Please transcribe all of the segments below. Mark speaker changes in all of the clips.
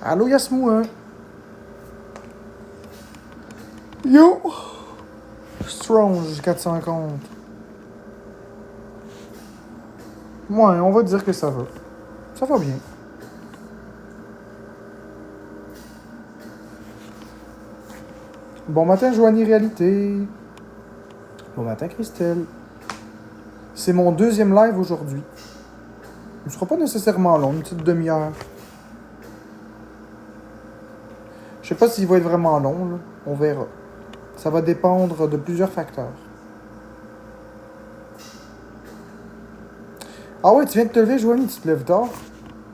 Speaker 1: Allô, Yasmou, hein? Yo! Strange 450. Ouais, on va dire que ça va. Ça va bien. Bon matin, Joanie Réalité. Bon matin, Christelle. C'est mon deuxième live aujourd'hui. Il ne sera pas nécessairement long, une petite demi-heure. Je sais pas s'il va être vraiment long, là. On verra. Ça va dépendre de plusieurs facteurs. Ah ouais, tu viens de te lever, Joanie, tu te lèves tard?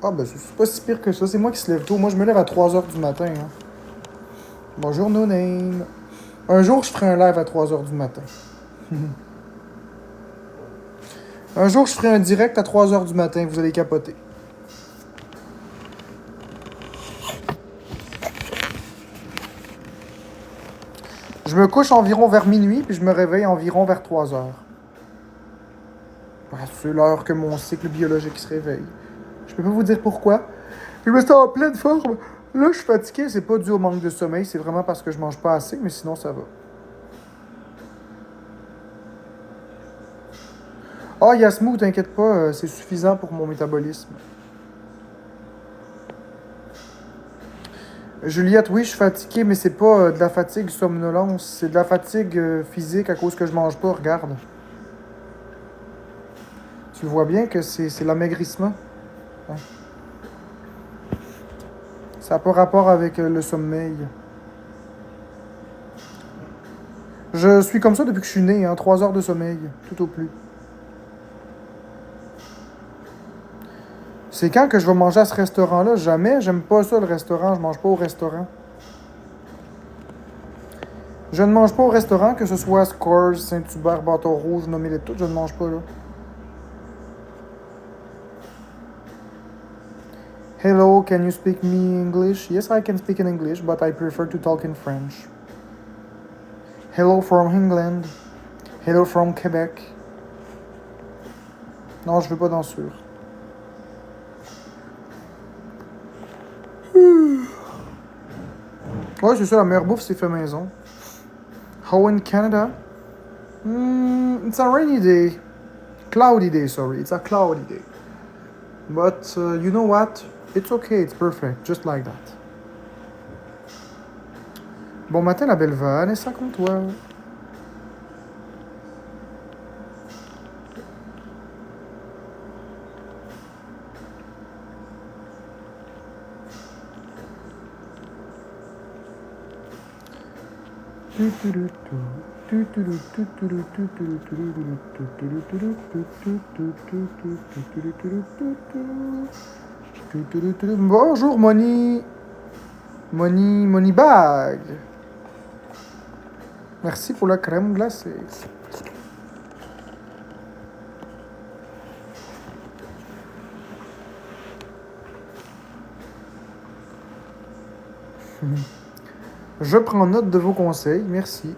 Speaker 1: Ah ben, c'est pas si pire que ça. C'est moi qui se lève tôt. Moi, je me lève à 3h du matin. Hein. Bonjour, no name. Un jour, je ferai un live à 3h du matin. Un jour, je ferai un direct à 3h du matin. Vous allez capoter. Je me couche environ vers minuit, puis je me réveille environ vers 3h. C'est l'heure que mon cycle biologique se réveille. Je peux pas vous dire pourquoi. Je me sens en pleine forme. Là, je suis fatigué. C'est pas dû au manque de sommeil. C'est vraiment parce que je mange pas assez, mais sinon, ça va. Ah, Yasmou, t'inquiète pas. C'est suffisant pour mon métabolisme. Juliette, oui, je suis fatigué, mais c'est pas de la fatigue somnolence. C'est de la fatigue physique à cause que je mange pas. Regarde. Tu vois bien que c'est l'amaigrissement. Hein. Ça n'a pas rapport avec le sommeil. Je suis comme ça depuis que je suis né, hein, 3 heures de sommeil, tout au plus. C'est quand que je vais manger à ce restaurant-là? Jamais, j'aime pas ça le restaurant, je mange pas au restaurant. Je ne mange pas au restaurant, que ce soit Scores, Saint-Hubert, Bâton Rouge, nommez-les toutes, je ne mange pas là. Hello, can you speak me English? Yes, I can speak in English, but I prefer to talk in French. Hello from England. Hello from Québec. Non, je veux pas dansure. Ouais, c'est ça, la meilleure bouffe, c'est fait maison. How in Canada? It's a rainy day. Cloudy day, sorry. It's a cloudy day. But you know what? It's okay, it's perfect, just like that. Bon matin, la belle Vanessa, comme toi. Bonjour, Moni. Moni Bag. Merci pour la crème glacée. Je prends note de vos conseils, merci.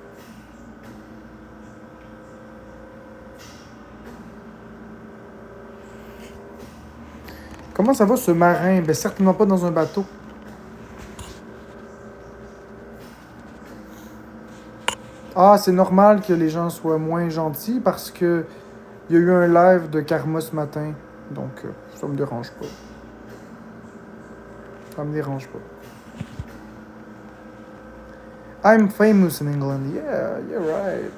Speaker 1: Comment ça va ce marin? Ben certainement pas dans un bateau. Ah, c'est normal que les gens soient moins gentils parce que il y a eu un live de Karma ce matin. Donc, ça me dérange pas. Ça me dérange pas. I'm famous in England. Yeah, you're right.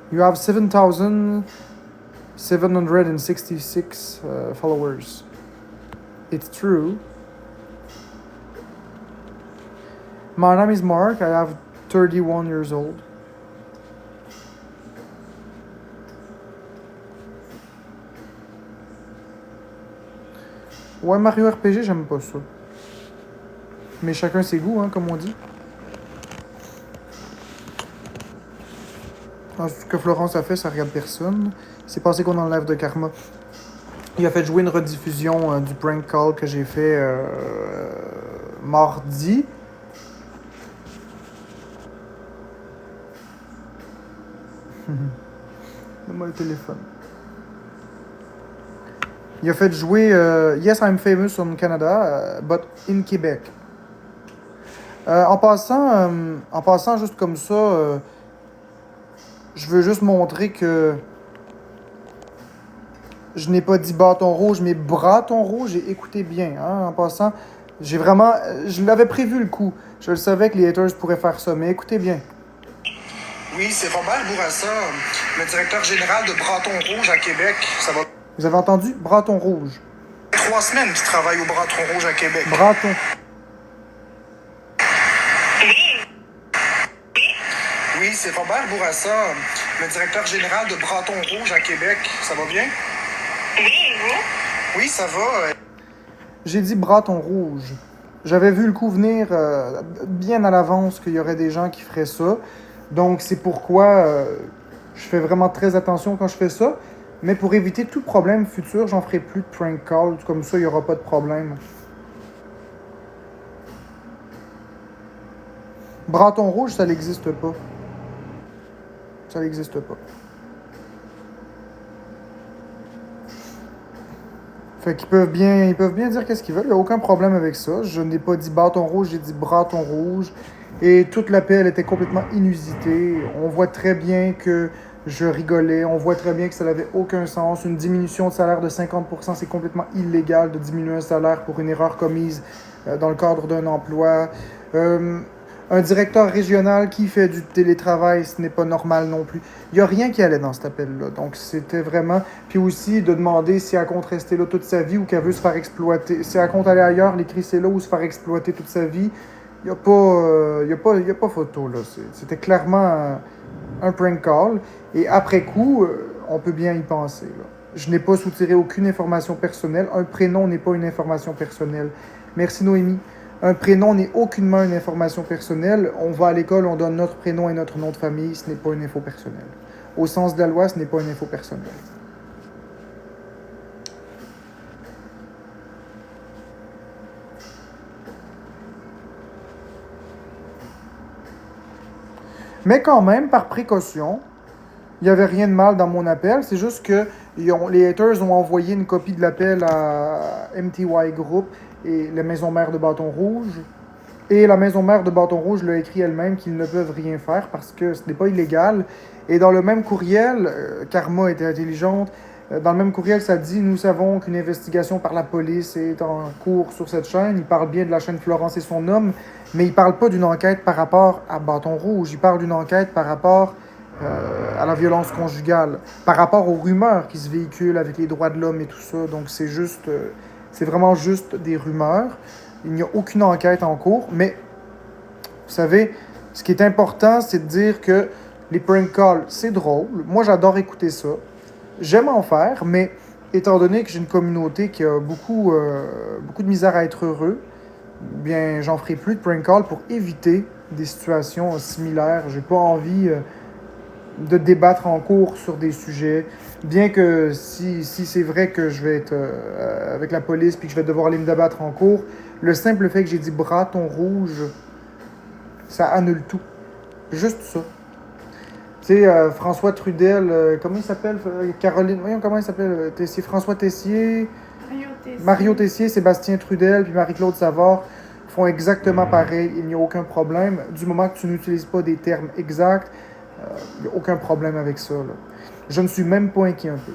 Speaker 1: You have 7,766 followers. It's true. My name is Mark. I have 31 years old. Ouais, Mario RPG, j'aime pas ça. Mais chacun ses goûts, hein, comme on dit. Ce que Florence a fait, ça regarde personne. C'est passé qu'on enlève de Karma. Il a fait jouer une rediffusion du prank call que j'ai fait mardi. Donne-moi le téléphone. Il a fait jouer Yes, I'm famous in Canada, but in Québec. En passant, juste comme ça, je veux juste montrer que je n'ai pas dit bâton rouge, mais bâton rouge, et écoutez bien, hein, en passant, j'ai vraiment, je l'avais prévu le coup. Je le savais que les haters pourraient faire ça, mais écoutez bien.
Speaker 2: Oui, c'est Robert Bourassa, le directeur général de Bâton Rouge à Québec. Ça va
Speaker 1: Vous avez entendu? Bâton rouge.
Speaker 2: 3 semaines qu'il travaille au Bâton Rouge à Québec.
Speaker 1: Bâton.
Speaker 2: Oui, c'est Robert Bourassa, le directeur général de Bâton Rouge à Québec. Ça va bien?
Speaker 3: Oui, vous?
Speaker 2: Oui, ça va.
Speaker 1: J'ai dit bâton rouge. J'avais vu le coup venir bien à l'avance qu'il y aurait des gens qui feraient ça. Donc, c'est pourquoi je fais vraiment très attention quand je fais ça. Mais pour éviter tout problème futur, j'en ferai plus de prank call. Comme ça, il n'y aura pas de problème. Bâton rouge, ça n'existe pas. Ça n'existe pas. Fait qu'ils peuvent bien, ils peuvent bien dire qu'est-ce qu'ils veulent. Il n'y a aucun problème avec ça. Je n'ai pas dit bâton rouge, j'ai dit bâton rouge. Et toute l'appel était complètement inusitée. On voit très bien que je rigolais. On voit très bien que ça n'avait aucun sens. Une diminution de salaire de 50%, c'est complètement illégal de diminuer un salaire pour une erreur commise dans le cadre d'un emploi. Un directeur régional qui fait du télétravail, ce n'est pas normal non plus. Il n'y a rien qui allait dans cet appel-là. Donc, c'était vraiment... Puis aussi, de demander si elle compte rester là toute sa vie ou qu'elle veut se faire exploiter. Si elle compte aller ailleurs, les crisser là ou se faire exploiter toute sa vie, il n'y a pas photo, là. C'était clairement un prank call. Et après coup, on peut bien y penser, là. Je n'ai pas soutiré aucune information personnelle. Un prénom n'est pas une information personnelle. Merci, Noémie. Un prénom n'est aucunement une information personnelle. On va à l'école, on donne notre prénom et notre nom de famille. Ce n'est pas une info personnelle. Au sens de la loi, ce n'est pas une info personnelle. Mais quand même, par précaution, il n'y avait rien de mal dans mon appel. C'est juste que les haters ont envoyé une copie de l'appel à MTY Group et la maison mère de Bâton Rouge. Et la maison mère de Bâton Rouge l'a écrit elle-même qu'ils ne peuvent rien faire parce que ce n'est pas illégal. Et dans le même courriel, Karma était intelligente, dans le même courriel, ça dit « Nous savons qu'une investigation par la police est en cours sur cette chaîne. » Il parle bien de la chaîne Florence et son homme, mais il ne parle pas d'une enquête par rapport à Bâton Rouge. Il parle d'une enquête par rapport à la violence conjugale, par rapport aux rumeurs qui se véhiculent avec les droits de l'homme et tout ça. Donc c'est juste, c'est vraiment juste des rumeurs. Il n'y a aucune enquête en cours, mais vous savez, ce qui est important, c'est de dire que les prank calls, c'est drôle. Moi, j'adore écouter ça. J'aime en faire, mais étant donné que j'ai une communauté qui a beaucoup de misère à être heureux, bien, j'en ferai plus de prank calls pour éviter des situations similaires. J'ai pas envie de débattre en cours sur des sujets, bien que si c'est vrai que je vais être avec la police puis que je vais devoir aller me débattre en cours, le simple fait que j'ai dit bâton rouge, ça annule tout. Juste ça. Tu sais, François Trudel, comment il s'appelle? Caroline, voyons comment il s'appelle? Tessier, François Tessier, Mario Tessier, Sébastien Trudel, puis Marie-Claude Savard font exactement pareil. Il n'y a aucun problème. Du moment que tu n'utilises pas des termes exacts, il n'y a aucun problème avec ça, là. Je ne suis même pas inquiet un peu.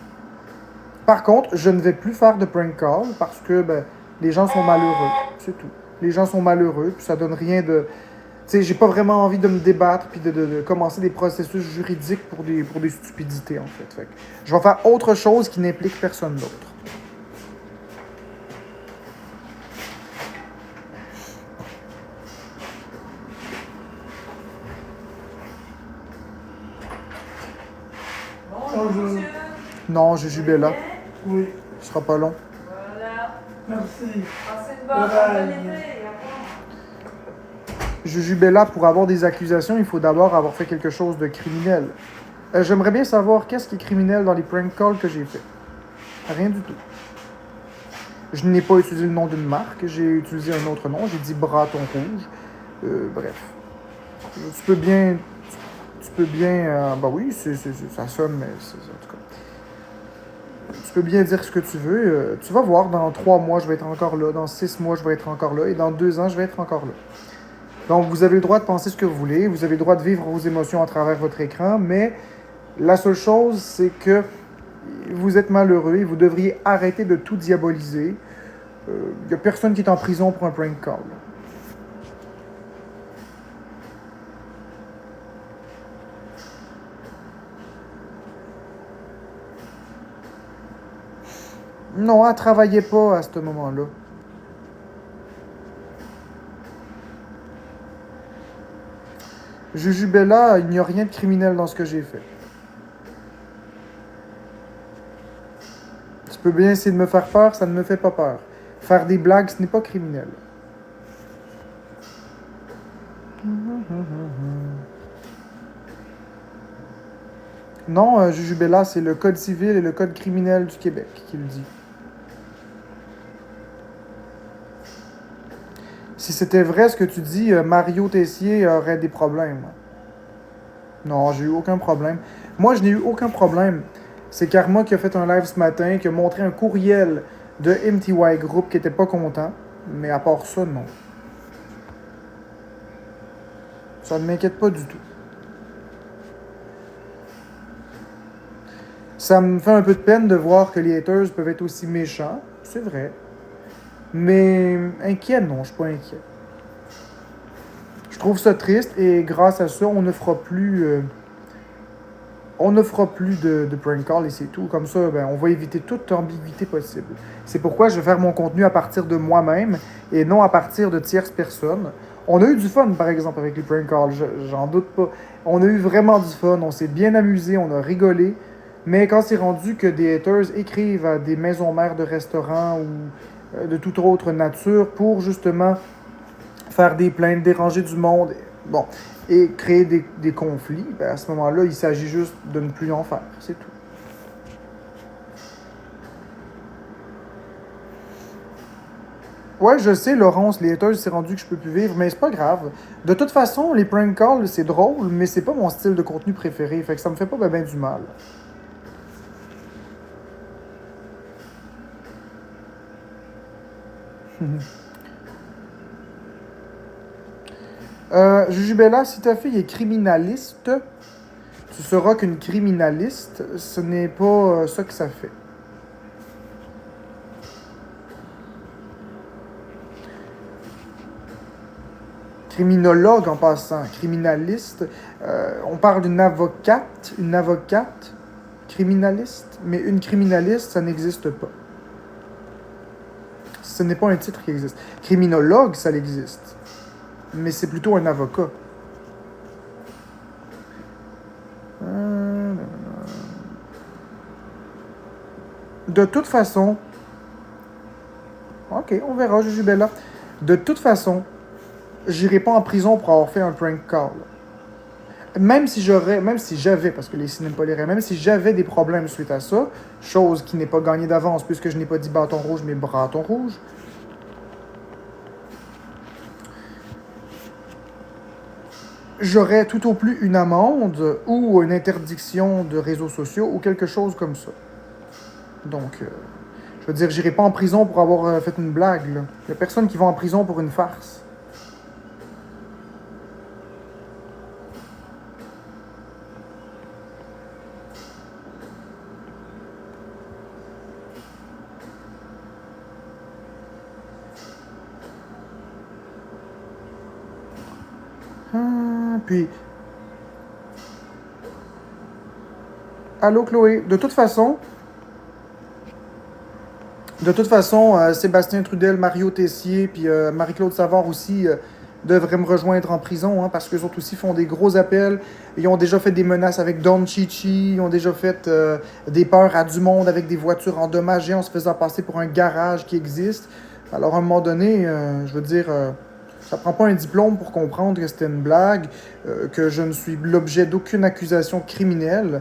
Speaker 1: Par contre, je ne vais plus faire de prank call parce que les gens sont malheureux. C'est tout. Les gens sont malheureux, puis ça donne rien de... Tu sais, j'ai pas vraiment envie de me débattre puis de commencer des processus juridiques pour des stupidités, en fait. Fait que je vais faire autre chose qui n'implique personne d'autre.
Speaker 3: Bonjour, monsieur.
Speaker 1: Non, Jujubella.
Speaker 4: Oui,
Speaker 1: Ce sera pas long.
Speaker 3: Voilà.
Speaker 4: merci.
Speaker 3: Passez une bonne été.
Speaker 1: Jujubella, pour avoir des accusations, il faut d'abord avoir fait quelque chose de criminel. J'aimerais bien savoir qu'est-ce qui est criminel dans les prank calls que j'ai fait. Rien du tout. Je n'ai pas utilisé le nom d'une marque, j'ai utilisé un autre nom, j'ai dit Bâton Rouge. Bref. Tu peux bien... bah oui, ça sonne, mais c'est en tout cas. tu peux bien dire ce que tu veux. Tu vas voir, dans 3 mois, je vais être encore là. Dans 6 mois, je vais être encore là. Et dans 2 ans, je vais être encore là. Donc, vous avez le droit de penser ce que vous voulez. Vous avez le droit de vivre vos émotions à travers votre écran. Mais la seule chose, c'est que vous êtes malheureux et vous devriez arrêter de tout diaboliser. Il n'y a personne qui est en prison pour un prank call. Non, elle ne travaillait pas à ce moment-là. Jujubella, il n'y a rien de criminel dans ce que j'ai fait. Tu peux bien essayer de me faire peur, ça ne me fait pas peur. Faire des blagues, ce n'est pas criminel. Non, Jujubella, c'est le Code civil et le Code criminel du Québec qui le dit. Si c'était vrai ce que tu dis, Mario Tessier aurait des problèmes. Non, j'ai eu aucun problème. Moi, je n'ai eu aucun problème. C'est Karma qui a fait un live ce matin, qui a montré un courriel de MTY Group qui était pas content. Mais à part ça, non. Ça ne m'inquiète pas du tout. Ça me fait un peu de peine de voir que les haters peuvent être aussi méchants. C'est vrai. Mais inquiet, non, je suis pas inquiet. Je trouve ça triste et grâce à ça, on ne fera plus de prank call et c'est tout. Comme ça, ben, on va éviter toute ambiguïté possible. C'est pourquoi je vais faire mon contenu à partir de moi-même et non à partir de tierces personnes. On a eu du fun, par exemple, avec les prank calls, j'en doute pas. On a eu vraiment du fun, on s'est bien amusé, on a rigolé. Mais quand c'est rendu que des haters écrivent à des maisons mères de restaurants ou de toute autre nature pour justement faire des plaintes, déranger du monde, bon, et créer des conflits, ben à ce moment-là, il s'agit juste de ne plus en faire, c'est tout. Ouais, je sais, Laurence, les haters, c'est rendu que je peux plus vivre, mais c'est pas grave. De toute façon, les prank calls, c'est drôle, mais c'est pas mon style de contenu préféré, fait que ça me fait pas ben du mal. Jujubella, si ta fille est criminaliste, tu sauras qu'une criminaliste, ce n'est pas ça que ça fait. Criminologue en passant, criminaliste, on parle d'une avocate, criminaliste, mais une criminaliste, ça n'existe pas. Ce n'est pas un titre qui existe. Criminologue, ça existe. Mais c'est plutôt un avocat. De toute façon... Ok, on verra, Jujubella. De toute façon, j'irai pas en prison pour avoir fait un prank call. Même si j'avais, parce que les signes n'aiment pas les rêves, même si j'avais des problèmes suite à ça, chose qui n'est pas gagnée d'avance puisque je n'ai pas dit bâton rouge, mais bâton rouge, j'aurais tout au plus une amende ou une interdiction de réseaux sociaux ou quelque chose comme ça. Donc, je veux dire, j'irai pas en prison pour avoir fait une blague. Il n'y a personne qui va en prison pour une farce. Puis, allô Chloé, de toute façon, Sébastien Trudel, Mario Tessier, puis Marie-Claude Savard aussi devraient me rejoindre en prison, hein, parce qu'eux autres aussi font des gros appels. Ils ont déjà fait des menaces avec Don Chichi, ils ont déjà fait des peurs à du monde avec des voitures endommagées en se faisant passer pour un garage qui existe. Alors à un moment donné, je veux dire... ça prend pas un diplôme pour comprendre que c'était une blague, que je ne suis l'objet d'aucune accusation criminelle.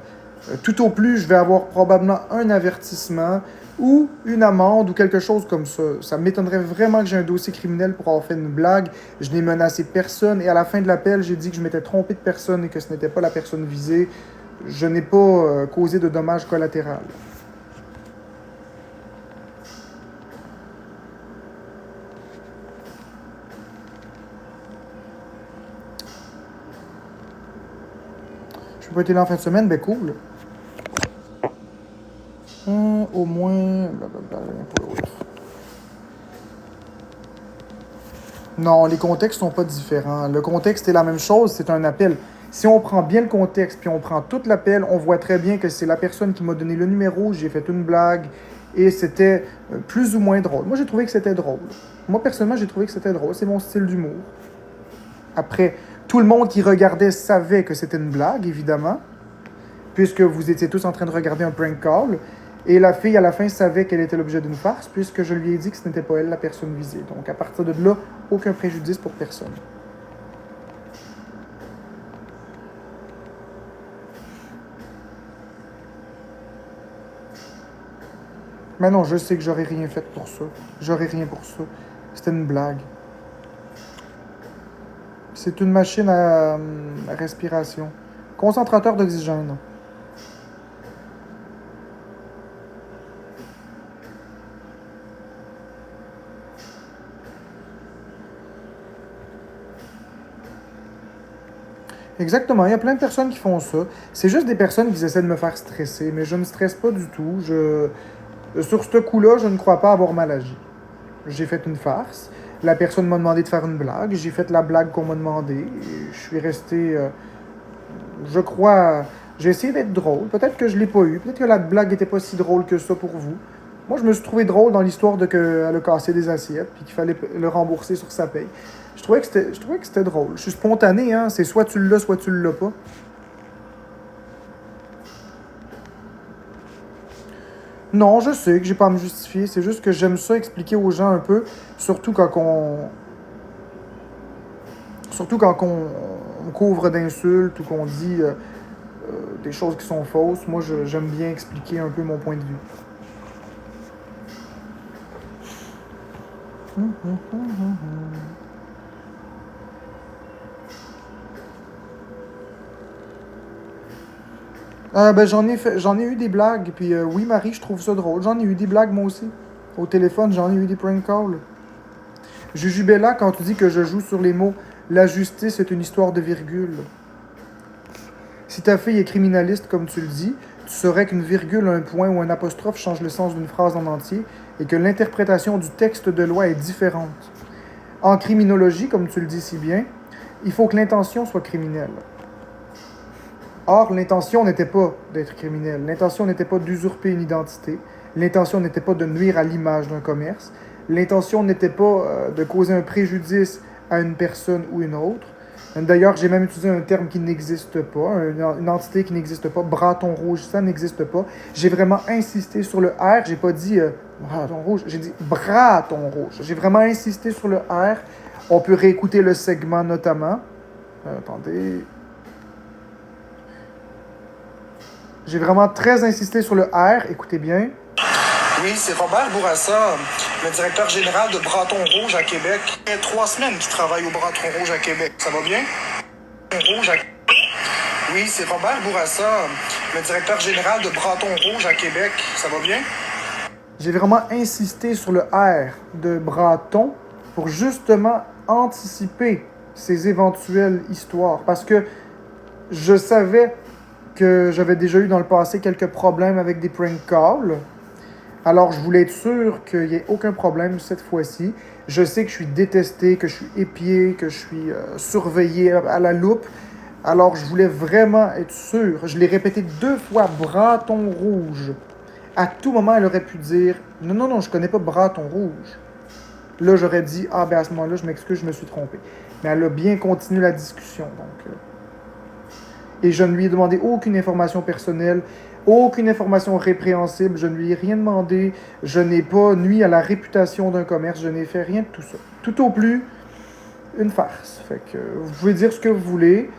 Speaker 1: Tout au plus, je vais avoir probablement un avertissement ou une amende ou quelque chose comme ça. Ça m'étonnerait vraiment que j'ai un dossier criminel pour avoir fait une blague. Je n'ai menacé personne et à la fin de l'appel, j'ai dit que je m'étais trompé de personne et que ce n'était pas la personne visée. Je n'ai pas causé de dommages collatéraux. Je n'ai pas été là en fin de semaine, ben cool. Au moins... Blablabla, rien pour l'autre. Non, les contextes sont pas différents. Le contexte est la même chose, c'est un appel. Si on prend bien le contexte, puis on prend tout l'appel, on voit très bien que c'est la personne qui m'a donné le numéro, j'ai fait une blague, et c'était plus ou moins drôle. Moi, j'ai trouvé que c'était drôle. Moi, personnellement, j'ai trouvé que c'était drôle. C'est mon style d'humour. Après, tout le monde qui regardait savait que c'était une blague, évidemment, puisque vous étiez tous en train de regarder un prank call. Et la fille, à la fin, savait qu'elle était l'objet d'une farce, puisque je lui ai dit que ce n'était pas elle la personne visée. Donc, à partir de là, aucun préjudice pour personne. Mais non, je sais que j'aurais rien fait pour ça. J'aurais rien pour ça. C'était une blague. C'est une machine à respiration. Concentrateur d'oxygène. Exactement, il y a plein de personnes qui font ça. C'est juste des personnes qui essaient de me faire stresser, mais je ne stresse pas du tout. Sur ce coup-là, je ne crois pas avoir mal agi. J'ai fait une farce. La personne m'a demandé de faire une blague. J'ai fait la blague qu'on m'a demandé. Et je suis resté, je crois, j'ai essayé d'être drôle. Peut-être que je ne l'ai pas eu. Peut-être que la blague n'était pas si drôle que ça pour vous. Moi, je me suis trouvé drôle dans l'histoire de qu'elle a cassé des assiettes puis qu'il fallait le rembourser sur sa paye. Je trouvais que c'était drôle. Je suis spontané, hein. C'est soit tu l'as, soit tu l'as pas. Non, je sais que j'ai pas à me justifier. C'est juste que j'aime ça expliquer aux gens un peu, surtout quand on couvre d'insultes ou qu'on dit des choses qui sont fausses. Moi, j'aime bien expliquer un peu mon point de vue. J'en ai eu des blagues, puis oui, Marie, je trouve ça drôle. J'en ai eu des blagues, moi aussi. Au téléphone, j'en ai eu des prank calls. Jujubella, quand tu dis que je joue sur les mots, la justice est une histoire de virgule. Si ta fille est criminaliste, comme tu le dis, tu saurais qu'une virgule, un point ou un apostrophe change le sens d'une phrase en entier et que l'interprétation du texte de loi est différente. En criminologie, comme tu le dis si bien, il faut que l'intention soit criminelle. Or, l'intention n'était pas d'être criminel. L'intention n'était pas d'usurper une identité. L'intention n'était pas de nuire à l'image d'un commerce. L'intention n'était pas de causer un préjudice à une personne ou une autre. D'ailleurs, j'ai même utilisé un terme qui n'existe pas, une entité qui n'existe pas. Braton rouge, ça n'existe pas. J'ai vraiment insisté sur le R. J'ai pas dit braton rouge, j'ai dit braton rouge. J'ai vraiment insisté sur le R. On peut réécouter le segment notamment. Attendez. J'ai vraiment très insisté sur le R. Écoutez bien.
Speaker 2: Oui, c'est Robert Bourassa, le directeur général de Braton Rouge à Québec. Il y a 3 semaines qu'il travaille au Braton Rouge à Québec. Ça va bien? Rouge à... Oui, c'est Robert Bourassa, le directeur général de Braton Rouge à Québec. Ça va bien?
Speaker 1: J'ai vraiment insisté sur le R de Braton pour justement anticiper ces éventuelles histoires. Parce que je savais que j'avais déjà eu dans le passé quelques problèmes avec des prank calls. Alors, je voulais être sûr qu'il n'y ait aucun problème cette fois-ci. Je sais que je suis détesté, que je suis épié, que je suis surveillé à la loupe. Alors, je voulais vraiment être sûr. Je l'ai répété 2 fois, Braton Rouge. À tout moment, elle aurait pu dire « Non, non, non, je connais pas Braton Rouge. » Là, j'aurais dit « Ah, ben à ce moment-là, je m'excuse, je me suis trompé. » Mais elle a bien continué la discussion. Donc, et je ne lui ai demandé aucune information personnelle, aucune information répréhensible. Je ne lui ai rien demandé. Je n'ai pas nui à la réputation d'un commerce. Je n'ai fait rien de tout ça. Tout au plus, une farce. Fait que vous pouvez dire ce que vous voulez.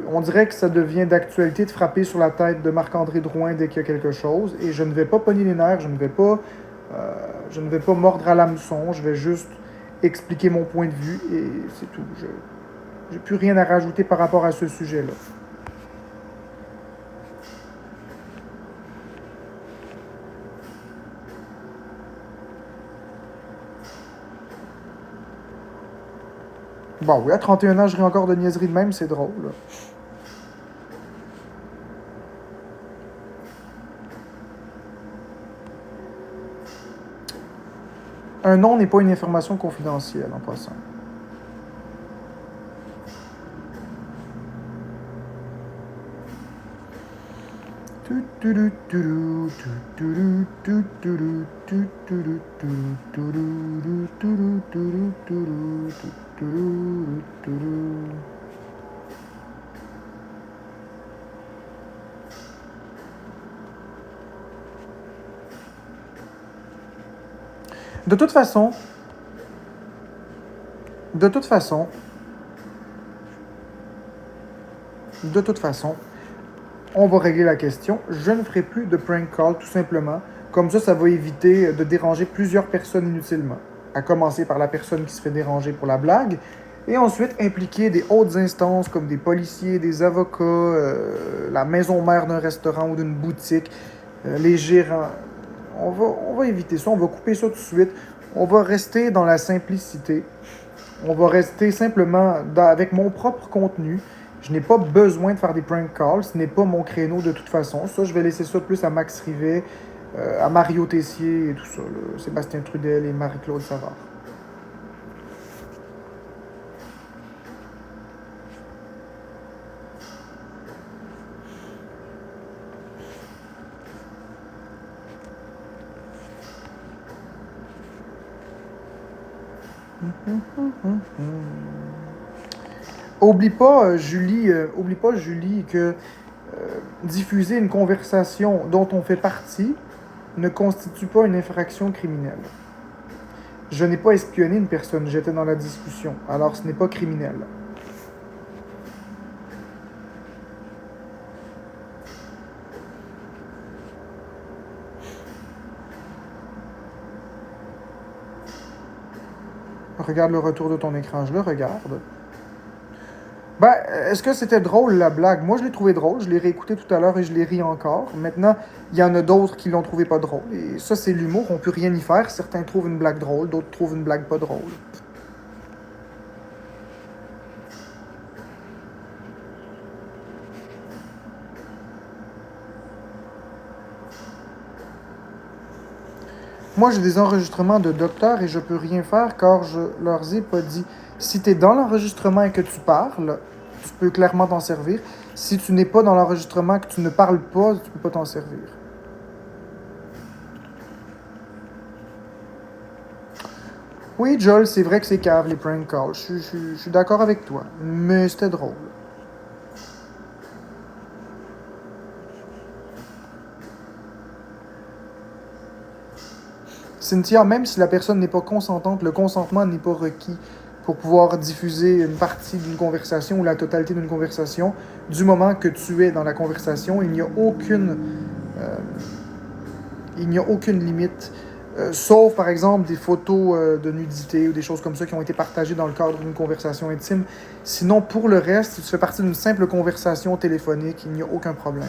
Speaker 1: On dirait que ça devient d'actualité de frapper sur la tête de Marc-André Drouin dès qu'il y a quelque chose. Et je ne vais pas pogner les nerfs. Je ne vais pas mordre à l'hameçon. Je vais juste expliquer mon point de vue et c'est tout. Je n'ai plus rien à rajouter par rapport à ce sujet-là. Bon, oui, à 31 ans, je ris encore de niaiserie de même, c'est drôle. Un nom n'est pas une information confidentielle, en passant. De toute façon, on va régler la question. Je ne ferai plus de prank call, tout simplement. Comme ça va éviter de déranger plusieurs personnes inutilement. À commencer par la personne qui se fait déranger pour la blague. Et ensuite, impliquer des hautes instances comme des policiers, des avocats, la maison mère d'un restaurant ou d'une boutique, les gérants. On va éviter ça, on va couper ça tout de suite. On va rester dans la simplicité. On va rester simplement avec mon propre contenu. Je n'ai pas besoin de faire des prank calls. Ce n'est pas mon créneau de toute façon. Ça, je vais laisser ça plus à Max Rivet, à Mario Tessier et tout ça. Là. Sébastien Trudel et Marie-Claude Savard. Oublie pas, Julie, que diffuser une conversation dont on fait partie ne constitue pas une infraction criminelle. Je n'ai pas espionné une personne, j'étais dans la discussion, alors ce n'est pas criminel. Regarde le retour de ton écran, je le regarde. Ben, est-ce que c'était drôle, la blague? Moi, je l'ai trouvé drôle. Je l'ai réécouté tout à l'heure et je l'ai ri encore. Maintenant, il y en a d'autres qui l'ont trouvé pas drôle. Et ça, c'est l'humour. On peut rien y faire. Certains trouvent une blague drôle, d'autres trouvent une blague pas drôle. Moi, j'ai des enregistrements de docteurs et je peux rien faire car je leur ai pas dit. Si tu es dans l'enregistrement et que tu parles, tu peux clairement t'en servir. Si tu n'es pas dans l'enregistrement et que tu ne parles pas, tu peux pas t'en servir. Oui, Joel, c'est vrai que c'est cave, les prank calls. Je suis d'accord avec toi. Mais c'était drôle. Cynthia, même si la personne n'est pas consentante, le consentement n'est pas requis pour pouvoir diffuser une partie d'une conversation ou la totalité d'une conversation. Du moment que tu es dans la conversation, il n'y a aucune limite. Sauf, par exemple, des photos de nudité ou des choses comme ça qui ont été partagées dans le cadre d'une conversation intime. Sinon, pour le reste, si tu fais partie d'une simple conversation téléphonique, il n'y a aucun problème.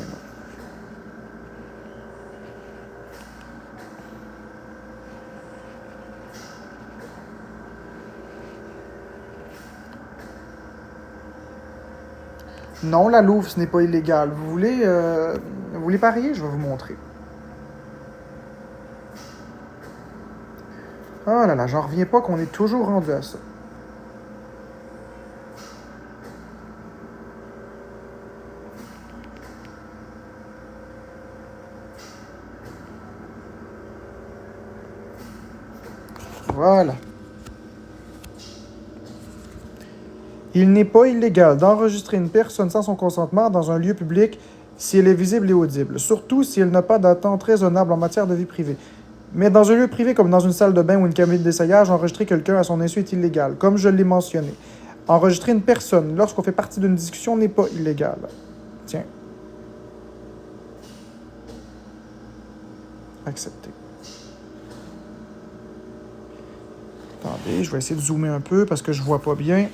Speaker 1: Non, la louve, ce n'est pas illégal. Vous voulez parier? Je vais vous montrer. Oh là là, j'en reviens pas qu'on est toujours rendu à ça. Voilà. Il n'est pas illégal d'enregistrer une personne sans son consentement dans un lieu public si elle est visible et audible, surtout si elle n'a pas d'attente raisonnable en matière de vie privée. Mais dans un lieu privé comme dans une salle de bain ou une cabine d'essayage, enregistrer quelqu'un à son insu est illégal, comme je l'ai mentionné. Enregistrer une personne lorsqu'on fait partie d'une discussion n'est pas illégal. Tiens. Accepter. Attendez, je vais essayer de zoomer un peu parce que je vois pas bien.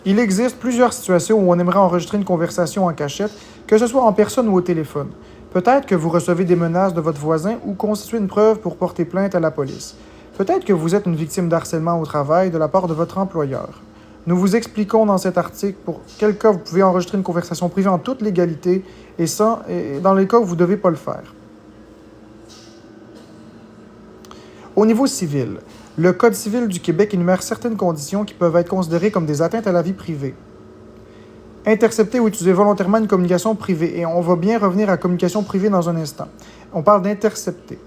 Speaker 1: Il existe plusieurs situations où on aimerait enregistrer une conversation en cachette, que ce soit en personne ou au téléphone. Peut-être que vous recevez des menaces de votre voisin ou constituez une preuve pour porter plainte à la police. Peut-être que vous êtes une victime d'harcèlement au travail de la part de votre employeur. Nous vous expliquons dans cet article pour quel cas vous pouvez enregistrer une conversation privée en toute légalité et dans les cas où vous ne devez pas le faire. Au niveau civil, le Code civil du Québec énumère certaines conditions qui peuvent être considérées comme des atteintes à la vie privée. Intercepter ou utiliser volontairement une communication privée. Et on va bien revenir à communication privée dans un instant. On parle d'intercepter.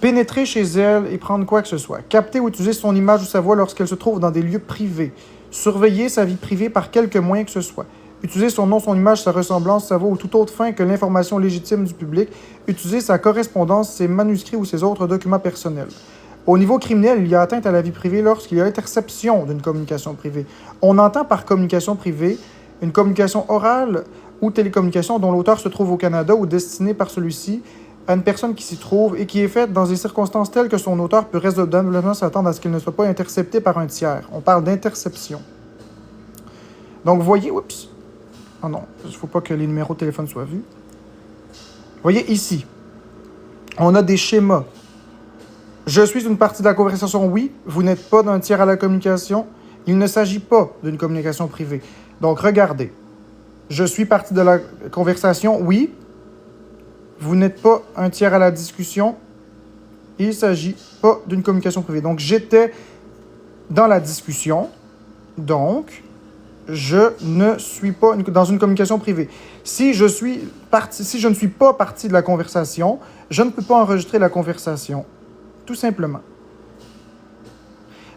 Speaker 1: Pénétrer chez elle et prendre quoi que ce soit. Capter ou utiliser son image ou sa voix lorsqu'elle se trouve dans des lieux privés. Surveiller sa vie privée par quelque moyen que ce soit. Utiliser son nom, son image, sa ressemblance, sa voix ou toute autre fin que l'information légitime du public. Utiliser sa correspondance, ses manuscrits ou ses autres documents personnels. Au niveau criminel, il y a atteinte à la vie privée lorsqu'il y a interception d'une communication privée. On entend par communication privée une communication orale ou télécommunication dont l'auteur se trouve au Canada ou destinée par celui-ci à une personne qui s'y trouve et qui est faite dans des circonstances telles que son auteur peut raisonnablement s'attendre à ce qu'il ne soit pas intercepté par un tiers. On parle d'interception. Donc, vous voyez, oups. Oh non, il ne faut pas que les numéros de téléphone soient vus. Vous voyez ici, on a des schémas. Je suis une partie de la conversation, oui. Vous n'êtes pas d'un tiers à la communication. Il ne s'agit pas d'une communication privée. Donc, regardez. Je suis partie de la conversation, oui. Vous n'êtes pas un tiers à la discussion. Il ne s'agit pas d'une communication privée. Donc, j'étais dans la discussion. Donc, je ne suis pas dans une communication privée. Si je ne suis pas partie de la conversation, je ne peux pas enregistrer la conversation. Tout simplement.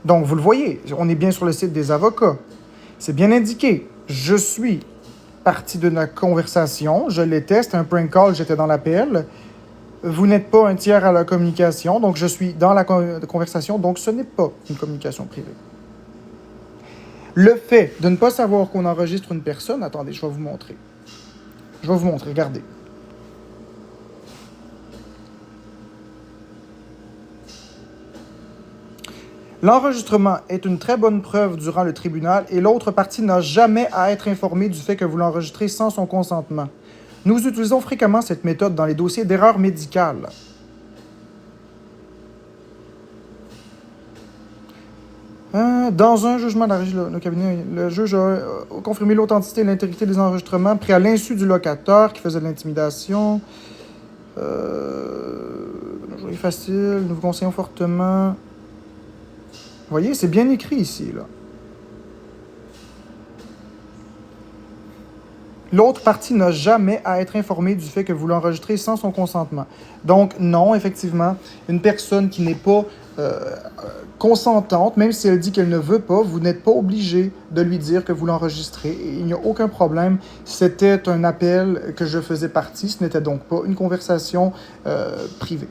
Speaker 1: Donc, vous le voyez, on est bien sur le site des avocats. C'est bien indiqué. Je suis partie de la conversation, je l'étais, c'était un prank call, j'étais dans l'appel. Vous n'êtes pas un tiers à la communication, donc je suis dans la conversation, donc ce n'est pas une communication privée. Le fait de ne pas savoir qu'on enregistre une personne, attendez, je vais vous montrer. Regardez. L'enregistrement est une très bonne preuve durant le tribunal et l'autre partie n'a jamais à être informée du fait que vous l'enregistrez sans son consentement. Nous utilisons fréquemment cette méthode dans les dossiers d'erreurs médicales. Dans un jugement de le cabinet, le juge a confirmé l'authenticité et l'intégrité des enregistrements pris à l'insu du locateur qui faisait de l'intimidation. Journée facile, nous vous conseillons fortement. Vous voyez, c'est bien écrit ici, là. L'autre partie n'a jamais à être informée du fait que vous l'enregistrez sans son consentement. Donc, non, effectivement, une personne qui n'est pas consentante, même si elle dit qu'elle ne veut pas, vous n'êtes pas obligé de lui dire que vous l'enregistrez. Et il n'y a aucun problème. C'était un appel que je faisais partie. Ce n'était donc pas une conversation privée.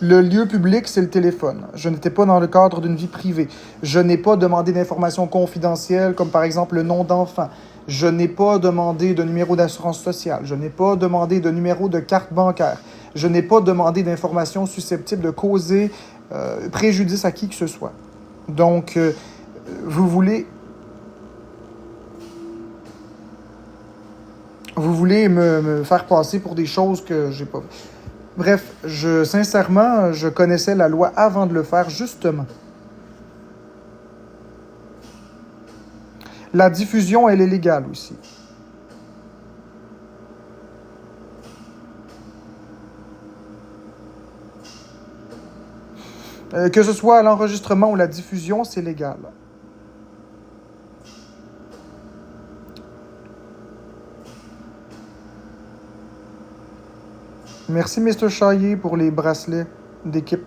Speaker 1: Le lieu public, c'est le téléphone. Je n'étais pas dans le cadre d'une vie privée. Je n'ai pas demandé d'informations confidentielles, comme par exemple le nom d'enfant. Je n'ai pas demandé de numéro d'assurance sociale. Je n'ai pas demandé de numéro de carte bancaire. Je n'ai pas demandé d'informations susceptibles de causer préjudice à qui que ce soit. Donc, vous voulez me faire passer pour des choses que j'ai pas... Bref, sincèrement, je connaissais la loi avant de le faire, justement. La diffusion, elle est légale aussi. Que ce soit l'enregistrement ou la diffusion, c'est légal. Merci, Mr. Chaillé, pour les bracelets d'équipe.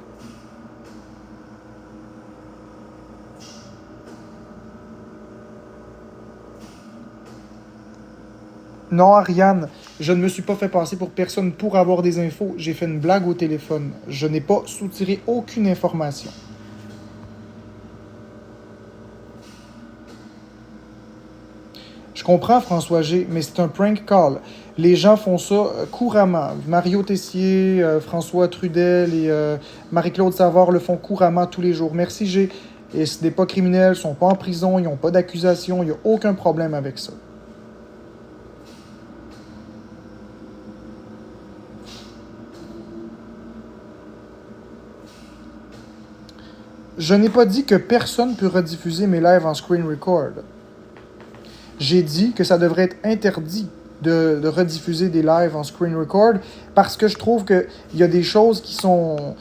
Speaker 1: Non, Ariane, je ne me suis pas fait passer pour personne pour avoir des infos. J'ai fait une blague au téléphone. Je n'ai pas soutiré aucune information. Je comprends, François G., mais c'est un prank call. Les gens font ça couramment. Mario Tessier, François Trudel et Marie-Claude Savard le font couramment tous les jours. Merci, G. Et ce n'est pas criminel, ils ne sont pas en prison, ils n'ont pas d'accusation, il n'y a aucun problème avec ça. Je n'ai pas dit que personne peut rediffuser mes lives en screen record. J'ai dit que ça devrait être interdit de rediffuser des lives en screen record parce que je trouve qu'il y a des choses qui sont...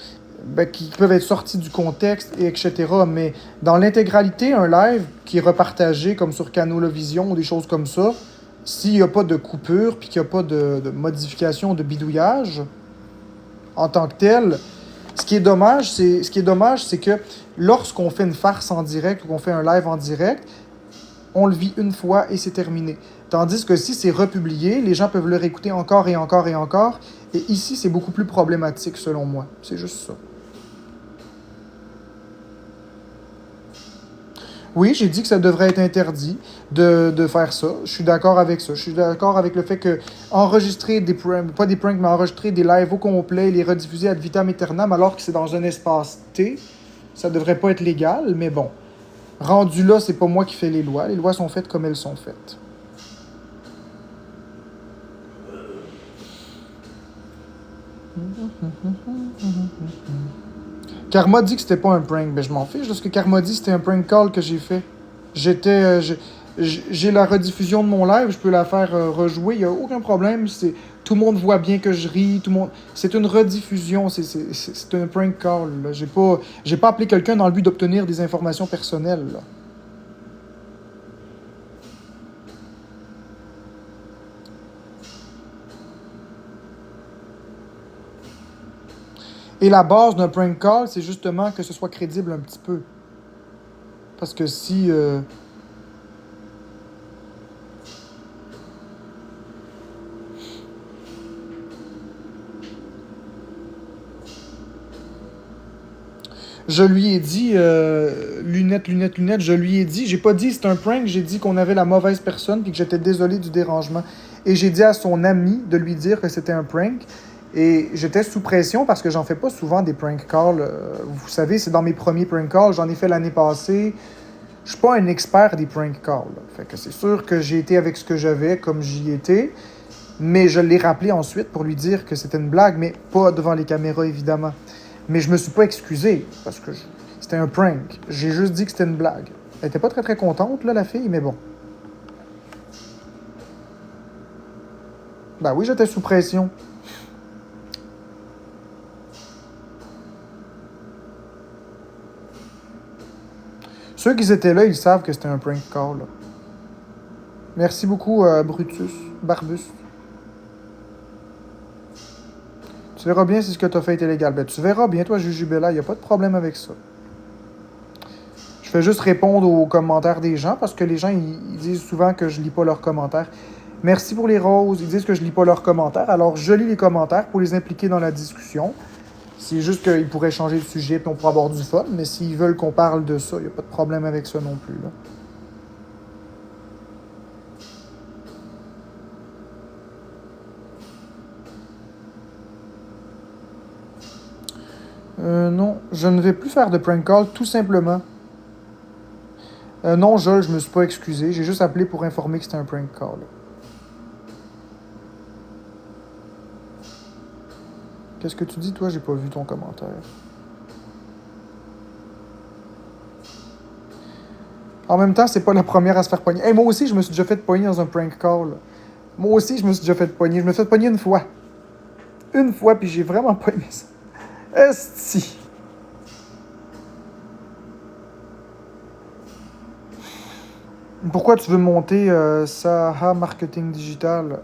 Speaker 1: qui peuvent être sorties du contexte, et etc. Mais dans l'intégralité, un live qui est repartagé comme sur Canolavision ou des choses comme ça, s'il n'y a pas de coupure puis qu'il n'y a pas de modification, de bidouillage en tant que tel, ce qui est dommage, c'est que lorsqu'on fait une farce en direct ou qu'on fait un live en direct, on le vit une fois et c'est terminé. Tandis que si c'est republié, les gens peuvent le réécouter encore et encore et encore. Et ici, c'est beaucoup plus problématique selon moi. C'est juste ça. Oui, j'ai dit que ça devrait être interdit de faire ça. Je suis d'accord avec ça. Je suis d'accord avec le fait que enregistrer des pranks, pas des pranks, mais enregistrer des lives au complet, les rediffuser ad vitam aeternam alors que c'est dans un espace T, ça devrait pas être légal, mais bon. Rendu là, c'est pas moi qui fais les lois. Les lois sont faites comme elles sont faites. Karma dit que c'était pas un prank. Ben, je m'en fiche. Parce que Karma dit que c'était un prank call que j'ai fait. J'ai la rediffusion de mon live. Je peux la faire rejouer. Il n'y a aucun problème. Tout le monde voit bien que je ris. C'est une rediffusion. C'est un prank call. Là. J'ai pas appelé quelqu'un dans le but d'obtenir des informations personnelles. Là. Et la base d'un prank call, c'est justement que ce soit crédible un petit peu. Parce que si... Je lui ai dit, lunettes, je lui ai dit, j'ai pas dit c'est un prank, j'ai dit qu'on avait la mauvaise personne puis que j'étais désolé du dérangement. Et j'ai dit à son ami de lui dire que c'était un prank. Et j'étais sous pression parce que j'en fais pas souvent des prank calls. Vous savez, c'est dans mes premiers prank calls. J'en ai fait l'année passée. Je suis pas un expert des prank calls. Fait que c'est sûr que j'ai été avec ce que j'avais, comme j'y étais. Mais je l'ai rappelé ensuite pour lui dire que c'était une blague, mais pas devant les caméras, évidemment. Mais je me suis pas excusé parce que c'était un prank. J'ai juste dit que c'était une blague. Elle était pas très très contente, là, la fille, mais bon. Ben oui, j'étais sous pression. Ceux qui étaient là, ils savent que c'était un prank call. Là. Merci beaucoup, Brutus, Barbus. Tu verras bien si ce que tu as fait est illégal. Ben, tu verras bien, toi, Jujubella, il n'y a pas de problème avec ça. Je fais juste répondre aux commentaires des gens parce que les gens, ils disent souvent que je lis pas leurs commentaires. Merci pour les roses. Ils disent que je lis pas leurs commentaires. Alors, je lis les commentaires pour les impliquer dans la discussion. C'est juste qu'ils pourraient changer de sujet et on pourrait avoir du fun. Mais s'ils veulent qu'on parle de ça, il n'y a pas de problème avec ça non plus. Là. Non, je ne vais plus faire de prank call, tout simplement. Non, je me suis pas excusé. J'ai juste appelé pour informer que c'était un prank call. Qu'est-ce que tu dis, toi? J'ai pas vu ton commentaire. En même temps, c'est pas la première à se faire pogner. Hey, moi aussi, je me suis déjà fait pogner dans un prank call. Moi aussi, je me suis déjà fait pogner. Je me suis fait pogner une fois. Une fois, puis j'ai vraiment pas aimé ça. Esti. Pourquoi tu veux monter Saha Marketing Digital?